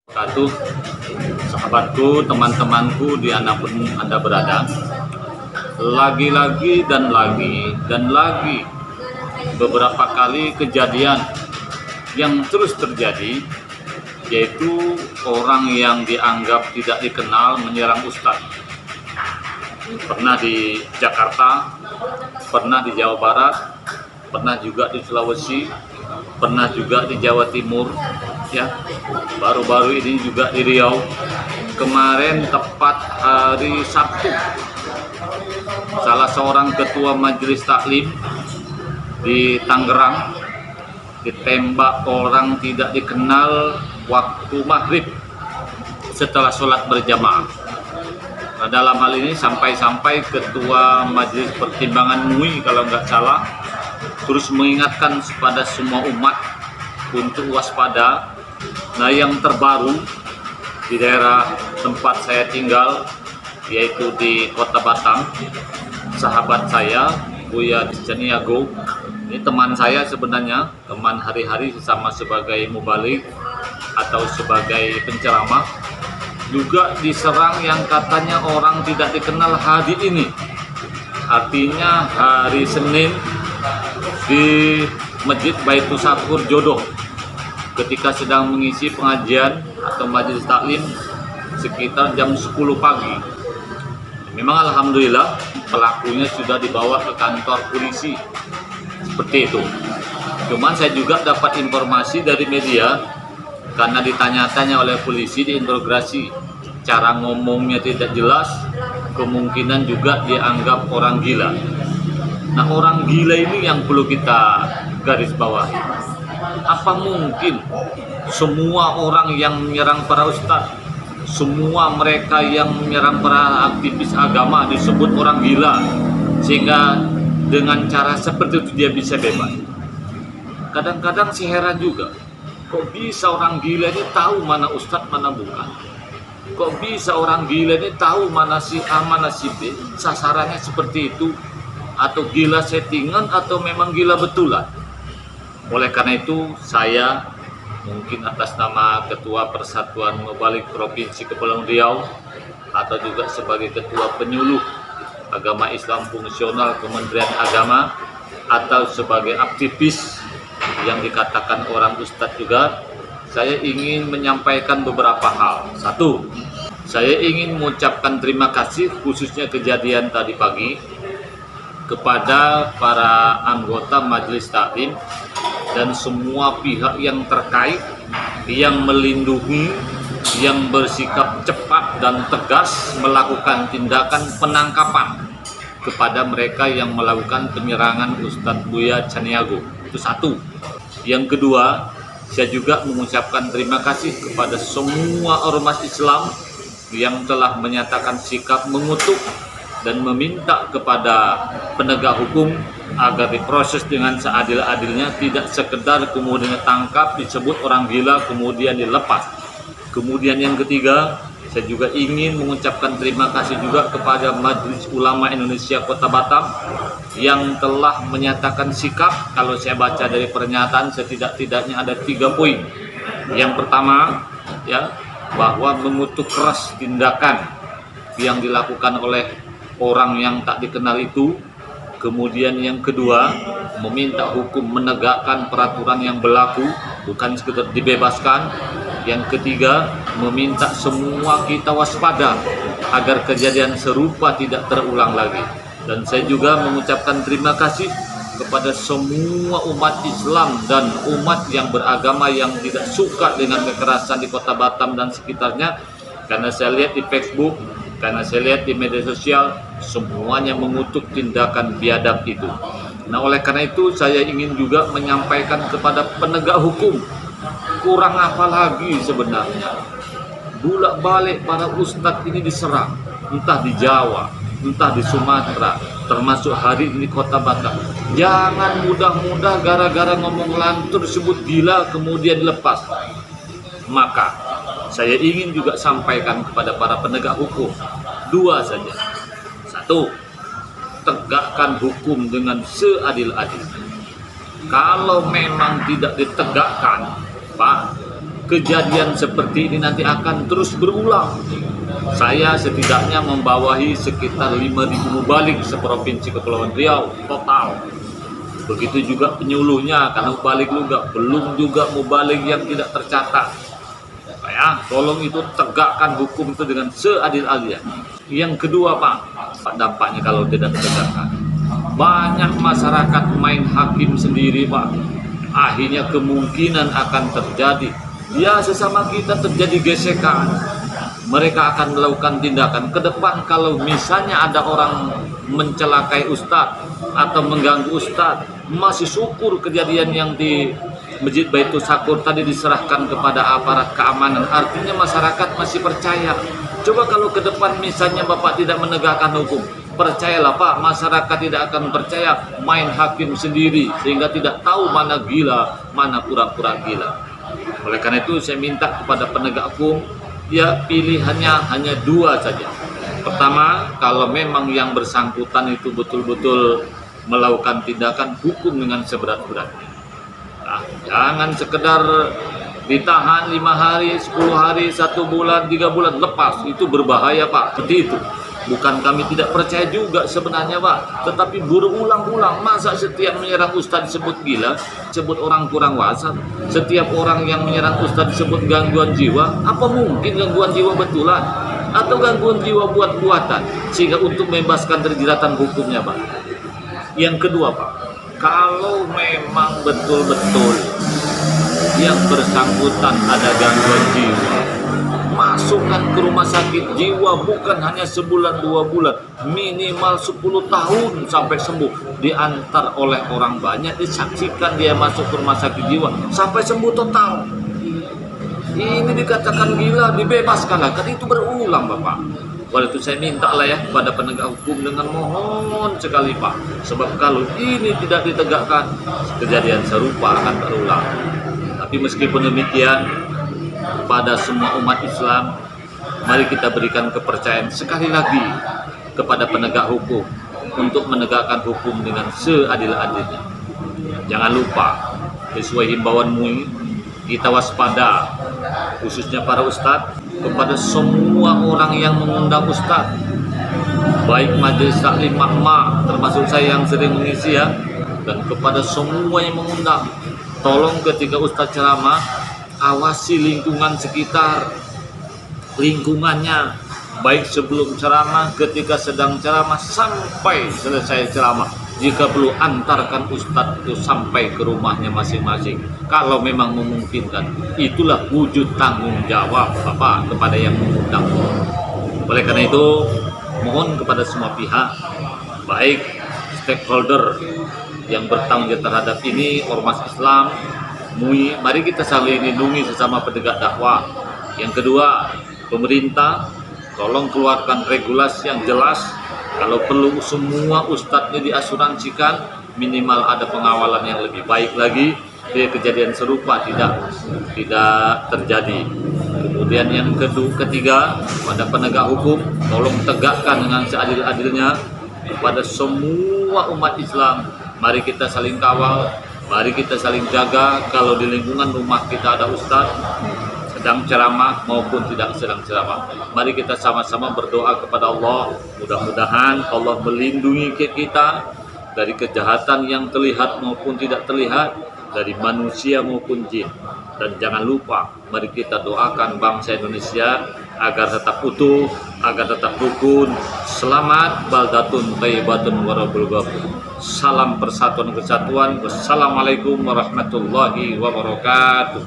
Satu, sahabatku, teman-temanku dimanapun Anda berada, lagi-lagi dan lagi beberapa kali kejadian yang terus terjadi, yaitu orang yang dianggap tidak dikenal menyerang Ustadz. Pernah di Jakarta, pernah di Jawa Barat, pernah juga di Sulawesi, pernah juga di Jawa Timur, ya. Baru-baru ini juga di Riau. Kemarin tepat hari Sabtu, salah seorang ketua majelis taklim di Tangerang ditembak orang tidak dikenal waktu maghrib setelah sholat berjamaah. Nah, dalam hal ini sampai ketua majelis pertimbangan MUI kalau nggak salah terus mengingatkan kepada semua umat untuk waspada. Nah, yang terbaru di daerah tempat saya tinggal, yaitu di Kota Batam, sahabat saya Buya Chaniago, ini teman saya sebenarnya, teman hari-hari sama sebagai mubalik atau sebagai penceramah, juga diserang yang katanya orang tidak dikenal hari ini, artinya hari Senin di Masjid Baitul Sakur Jodoh, ketika sedang mengisi pengajian atau majelis taklim sekitar jam 10 pagi. Memang alhamdulillah pelakunya sudah dibawa ke kantor polisi, seperti itu. Cuman saya juga dapat informasi dari media, karena ditanya-tanya oleh polisi, diinterogasi, cara ngomongnya tidak jelas, kemungkinan juga dianggap orang gila. Nah, orang gila ini yang perlu kita garis bawahi. Apa mungkin semua orang yang menyerang para ustadz, semua mereka yang menyerang para aktivis agama disebut orang gila, sehingga dengan cara seperti itu dia bisa bebas? Kadang-kadang saya heran juga, kok bisa orang gila ini tahu mana ustadz mana bukan? Kok bisa orang gila ini tahu mana si A mana si B? Sasarannya seperti itu, atau gila settingan atau memang gila betulan? Oleh karena itu, saya mungkin atas nama Ketua Persatuan Mubalik Provinsi Kepulauan Riau atau juga sebagai Ketua Penyuluh Agama Islam Fungsional Kementerian Agama atau sebagai aktivis yang dikatakan orang ustadz juga, saya ingin menyampaikan beberapa hal. Satu, saya ingin mengucapkan terima kasih khususnya kejadian tadi pagi kepada para anggota majelis taklim dan semua pihak yang terkait yang melindungi, yang bersikap cepat dan tegas melakukan tindakan penangkapan kepada mereka yang melakukan penyerangan Ustadz Buya Chaniago. Itu satu. Yang kedua, saya juga mengucapkan terima kasih kepada semua ormas Islam yang telah menyatakan sikap mengutuk dan meminta kepada penegak hukum agar diproses dengan seadil-adilnya, tidak sekedar kemudian ditangkap, disebut orang gila, kemudian dilepas. Kemudian yang ketiga, saya juga ingin mengucapkan terima kasih juga kepada Majelis Ulama Indonesia Kota Batam yang telah menyatakan sikap. Kalau saya baca dari pernyataan, setidak-tidaknya ada 3 poin. Yang pertama, ya, bahwa mengutuk keras tindakan yang dilakukan oleh orang yang tak dikenal itu. Kemudian yang kedua, meminta hukum menegakkan peraturan yang berlaku, bukan sekedar dibebaskan. Yang ketiga, meminta semua kita waspada agar kejadian serupa tidak terulang lagi. Dan saya juga mengucapkan terima kasih kepada semua umat Islam dan umat yang beragama yang tidak suka dengan kekerasan di Kota Batam dan sekitarnya, karena saya lihat di Facebook, karena saya lihat di media sosial, semuanya mengutuk tindakan biadab itu. Nah, oleh karena itu saya ingin juga menyampaikan kepada penegak hukum, kurang apa lagi sebenarnya? Bolak-balik para ustadz ini diserang, entah di Jawa, entah di Sumatera, termasuk hari ini Kota Batam. Jangan mudah-mudah gara-gara ngomong lantur disebut gila kemudian dilepas. Maka saya ingin juga sampaikan kepada para penegak hukum, 2 saja. 1, tegakkan hukum dengan seadil-adilnya. Kalau memang tidak ditegakkan, Pak, kejadian seperti ini nanti akan terus berulang. Saya setidaknya membawahi sekitar 5.000 mubalik seprovinsi Kepulauan Riau total. Begitu juga penyuluhnya, karena mubalik juga belum juga mubalik yang tidak tercatat. Ya, tolong itu tegakkan hukum itu dengan seadil-adilnya. Yang kedua Pak, dampaknya kalau tidak ditegakkan, banyak masyarakat main hakim sendiri Pak. Akhirnya kemungkinan akan terjadi, ya sesama kita terjadi gesekan. Mereka akan melakukan tindakan ke depan. Kalau misalnya ada orang mencelakai ustadz atau mengganggu ustadz, masih syukur kejadian yang di Masjid Baitul Sakur tadi diserahkan kepada aparat keamanan, artinya masyarakat masih percaya. Coba kalau ke depan misalnya Bapak tidak menegakkan hukum, percayalah Pak, masyarakat tidak akan percaya, main hakim sendiri sehingga tidak tahu mana gila, mana pura-pura gila. Oleh karena itu saya minta kepada penegak hukum, ya pilihannya hanya dua saja. Pertama, kalau memang yang bersangkutan itu betul-betul melakukan tindakan, hukum dengan seberat-beratnya. Nah, jangan sekedar ditahan 5 hari, 10 hari, 1 bulan, 3 bulan, lepas. Itu berbahaya Pak, seperti itu. Bukan kami tidak percaya juga sebenarnya Pak, tetapi berulang-ulang. Masa setiap menyerang ustadz disebut gila, disebut orang kurang waras? Setiap orang yang menyerang ustadz disebut gangguan jiwa? Apa mungkin gangguan jiwa betulan? Atau gangguan jiwa buat-buatan? Sehingga untuk membebaskan dari jeratan hukumnya Pak. Yang kedua Pak, kalau memang betul-betul yang bersangkutan ada gangguan jiwa, masukkan ke rumah sakit jiwa, bukan hanya sebulan 2 bulan, minimal 10 tahun sampai sembuh. Diantar oleh orang banyak, disaksikan dia masuk ke rumah sakit jiwa sampai sembuh total. Ini dikatakan gila, dibebaskanlah. Kan itu berulang Bapak. Oleh itu saya minta lah ya kepada penegak hukum dengan mohon sekali Pak, sebab kalau ini tidak ditegakkan, kejadian serupa akan terulang. Tapi meskipun demikian, kepada semua umat Islam, mari kita berikan kepercayaan sekali lagi kepada penegak hukum untuk menegakkan hukum dengan seadil-adilnya. Jangan lupa, sesuai himbauan MUI, kita waspada, khususnya para ustadz, kepada semua orang yang mengundang ustadz, baik majelis taklim makma, termasuk saya yang sering mengisi ya, dan kepada semua yang mengundang, tolong ketika ustadz ceramah, awasi lingkungan sekitar, lingkungannya, baik sebelum ceramah, ketika sedang ceramah, sampai selesai ceramah. Jika perlu, antarkan ustadz itu sampai ke rumahnya masing-masing. Kalau memang memungkinkan, itulah wujud tanggung jawab Bapak kepada yang mengundang. Oleh karena itu, mohon kepada semua pihak, baik stakeholder yang bertanggung jawab terhadap ini, ormas Islam, MUI, mari kita saling lindungi sesama penegak dakwah. Yang kedua, pemerintah, tolong keluarkan regulasi yang jelas. Kalau perlu semua ustadznya diasuransikan, minimal ada pengawalan yang lebih baik lagi, biar kejadian serupa tidak terjadi. Kemudian yang ketiga, pada penegak hukum, tolong tegakkan dengan seadil-adilnya kepada semua umat Islam. Mari kita saling kawal, mari kita saling jaga. Kalau di lingkungan rumah kita ada ustadz sedang ceramah maupun tidak sedang ceramah, mari kita sama-sama berdoa kepada Allah. Mudah-mudahan Allah melindungi kita dari kejahatan yang terlihat maupun tidak terlihat, dari manusia maupun jin. Dan jangan lupa, mari kita doakan bangsa Indonesia agar tetap utuh, agar tetap rukun. Selamat baldatun thayyibatun warabul ghafur. Salam persatuan kesatuan. Wassalamualaikum warahmatullahi wabarakatuh.